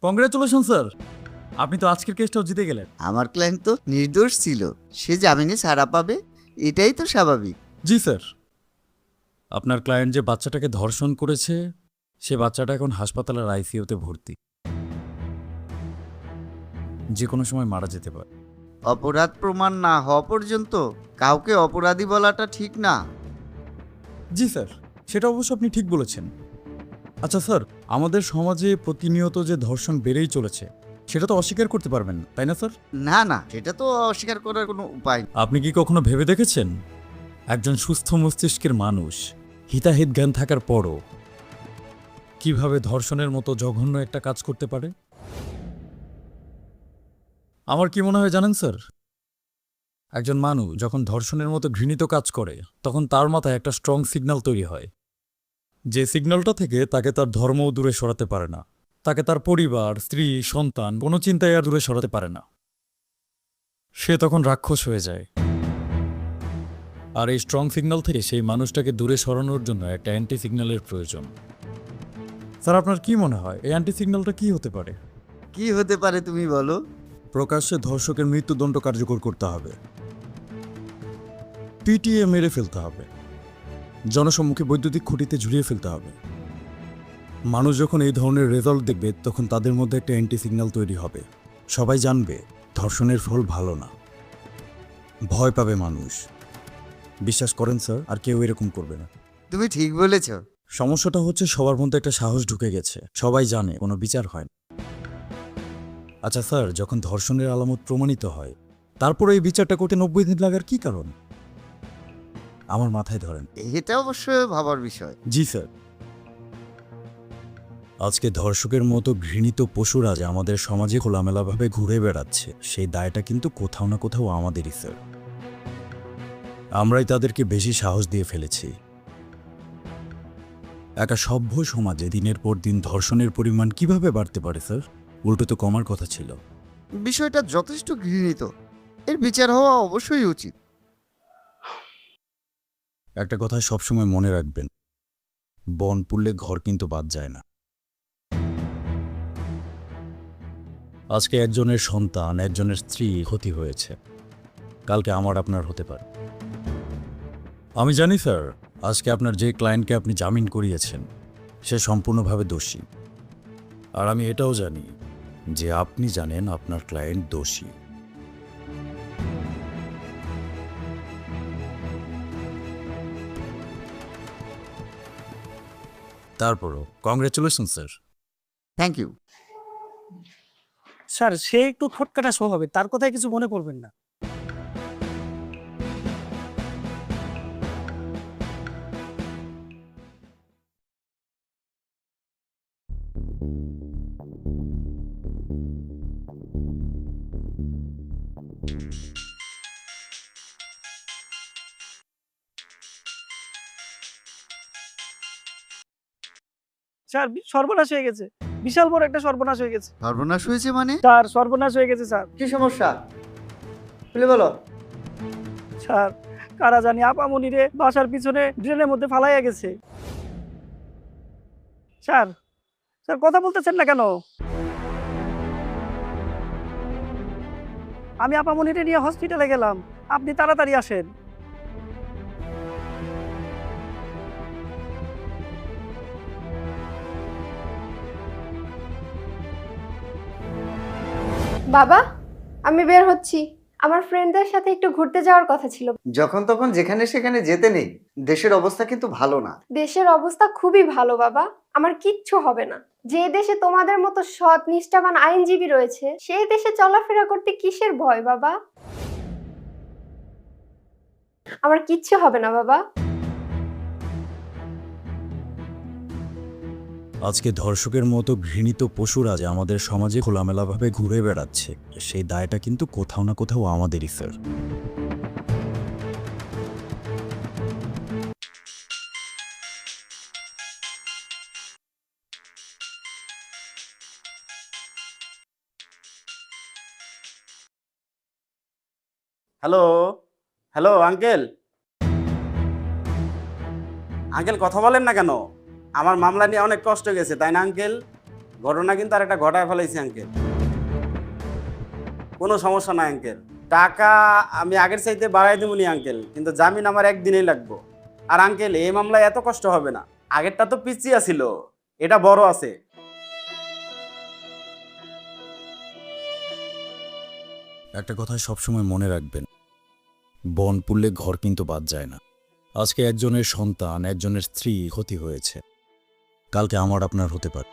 Congratulation sir, আপনি তো আজকের কেসটাও জিতে গেলেন। আমার ক্লায়েন্ট তো নির্দোষ ছিল, সে জামিনে ছাড়া পাবে, এটাই তো স্বাভাবিক। জি স্যার, আপনার ক্লায়েন্ট যে বাচ্চাটাকে ধর্ষণ করেছে সে বাচ্চাটা এখন হাসপাতালের আইসিইউতে ভর্তি, যে কোনো সময় মারা যেতে পারে। অপরাধ প্রমাণ না হওয়া পর্যন্ত কাউকে অপরাধী বলাটা ঠিক না। জি স্যার, সেটা অবশ্য আপনি ঠিক বলেছেন। আচ্ছা স্যার, আমাদের সমাজে প্রতিনিয়ত যে ধর্ষণ বেড়েই চলেছে সেটা তো অস্বীকার করতে পারবেন না, তাই না স্যার? না না, সেটা তো অস্বীকার করার কোনো উপায় নেই। আপনি কি কখনো ভেবে দেখেছেন একজন সুস্থ মস্তিষ্কের মানুষ হিতাহিত জ্ঞান থাকার পরও কিভাবে ধর্ষণের মতো জঘন্য একটা কাজ করতে পারে? আমার কি মনে হয় জানেন স্যার, একজন মানুষ যখন ধর্ষণের মতো ঘৃণিত কাজ করে তখন তার মাথায় একটা স্ট্রং সিগন্যাল তৈরি হয়, যে সিগন্যালটা থেকে তাকে তার ধর্মও দূরে সরাতে পারে না, তাকে তার পরিবার, স্ত্রী, সন্তান কোনো চিন্তায় আর দূরে সরাতে পারে না। সে তখন রাক্ষস হয়ে যায়। আর এই স্ট্রং সিগন্যাল থেকে সেই মানুষটাকে দূরে সরানোর জন্য একটা অ্যান্টি সিগন্যালের প্রয়োজন। স্যার, আপনার কি মনে হয় এই অ্যান্টি সিগন্যালটা কি হতে পারে? কি হতে পারে তুমি বলো? প্রকাশ্যে ধর্ষকের মৃত্যুদণ্ড কার্যকর করতে হবে, পিটিএ মেরে ফেলতে হবে, জনসম্মুখে বৈদ্যুতিক খুঁটিতে ঝুলিয়ে ফেলতে হবে। মানুষ যখন এই ধরনের রেজাল্ট দেখবে তখন তাদের মধ্যে একটা অ্যান্টি সিগন্যাল তৈরি হবে। সবাই জানবে ধর্ষণের ফল ভালো না, ভয় পাবে মানুষ। বিশ্বাস করেন স্যার, আর কেউ এরকম করবে না। তুমি ঠিক বলেছ। সমস্যাটা হচ্ছে সবার মধ্যে একটা সাহস ঢুকে গেছে, সবাই জানে কোনো বিচার হয় না। আচ্ছা স্যার, যখন ধর্ষণের আলামত প্রমাণিত হয় তারপরে এই বিচারটা করতে 90 দিন লাগার কি কারণ? আমার মাথায় ধরেন। এটা অবশ্যই ভাবার বিষয়। জি স্যার, আজকে ধর্ষকের মতো ঘৃণিত পশুরা যে আমাদের সমাজে খোলামেলাভাবে ঘুরে বেড়াচ্ছে সেই দায়টা কিন্তু কোথাও না কোথাও আমাদেরই স্যার। আমরাই তাদেরকে বেশি সাহস দিয়ে ফেলেছি। একটা সভ্য সমাজে দিনের পর দিন ধর্ষণের পরিমাণ কিভাবে বাড়তে পারে স্যার? উল্টো তো কমার কথা ছিল। বিষয়টা যথেষ্ট ঘৃণিত, এর বিচার হওয়া অবশ্যই উচিত। একটা কথা সবসময় মনে রাখবেন, বন পুড়লে ঘর কিন্তু বাদ যায় না। আজকে একজনের সন্তান, একজনের স্ত্রী ক্ষতি হয়েছে, কালকে আমার আপনার হতে পারে। আমি জানি স্যার, আজকে আপনার যে ক্লায়েন্টকে আপনি জামিন করিয়েছেন সে সম্পূর্ণভাবে দোষী, আর আমি এটাও জানি যে আপনি জানেন আপনার ক্লায়েন্ট দোষী। তারপরও congratulation sir. Thank you. Sir, সে একটু খটকাটা স্বভাবের, তার কথায় কিছু মনে করবেন না। স্যার, সর্বনাশ হয়ে গেছে, বিশাল বড় একটা সর্বনাশ হয়ে গেছে। সর্বনাশ হয়েছে মানে? স্যার, সর্বনাশ হয়ে গেছে স্যার। কি সমস্যা, খুলে বলো। স্যার, কারা জানি আপামনিরে বাসার পিছনে ড্রেনের মধ্যে ফালাইয়া গেছে। স্যার, স্যার কথা বলতেছেন না কেন? আমি আপামনিরে নিয়ে হসপিটালে গেলাম, আপনি তাড়াতাড়ি আসেন। বাবা, আমি বের হচ্ছি। আমার ফ্রেন্ডদের সাথে একটু ঘুরতে যাওয়ার কথা ছিল। যখন তখন যেখানে সেখানে যেতে নেই, দেশের অবস্থা কিন্তু ভালো না। দেশের অবস্থা খুবই ভালো বাবা, আমার কিচ্ছু হবে না। যে দেশে তোমাদের মতো সৎ নিষ্ঠাবান আইনজীবী রয়েছে সেই দেশে চলাফেরা করতে কিসের ভয় বাবা? আমার কিচ্ছু হবে না বাবা। আজকে ধর্ষকের মতো ঘৃণিত পশুরা যে আমাদের সমাজে খোলামেলাভাবে ঘুরে বেড়াচ্ছে সেই দায়টা কিন্তু কোথাও না কোথাও আমাদেরই sir. Hello, hello uncle. Uncle কথা বলেন না কেন? আমার মামলা নিয়ে অনেক কষ্ট গেছে, তাই না আঙ্কেল? ঘটনা কিন্তু আর একটা ঘটায় ফেলাইছি আঙ্কেল। কোনো সমস্যা নাই আঙ্কেল, টাকা আমি আগের চাইতে বাড়াই দেবনি আঙ্কেল, কিন্তু জামিন আমার একদিনেই লাগবো। আর আঙ্কেল এই মামলায় এত কষ্ট হবে না, আগেরটা তো পিছিয়ে ছিল, এটা বড় আছে। একটা কথা সবসময় মনে রাখবেন, বন পুড়লে ঘর কিন্তু বাদ যায় না। আজকে একজনের সন্তান, একজনের স্ত্রী ক্ষতি হয়েছে, কালকে আমার আপনার হতে পারে।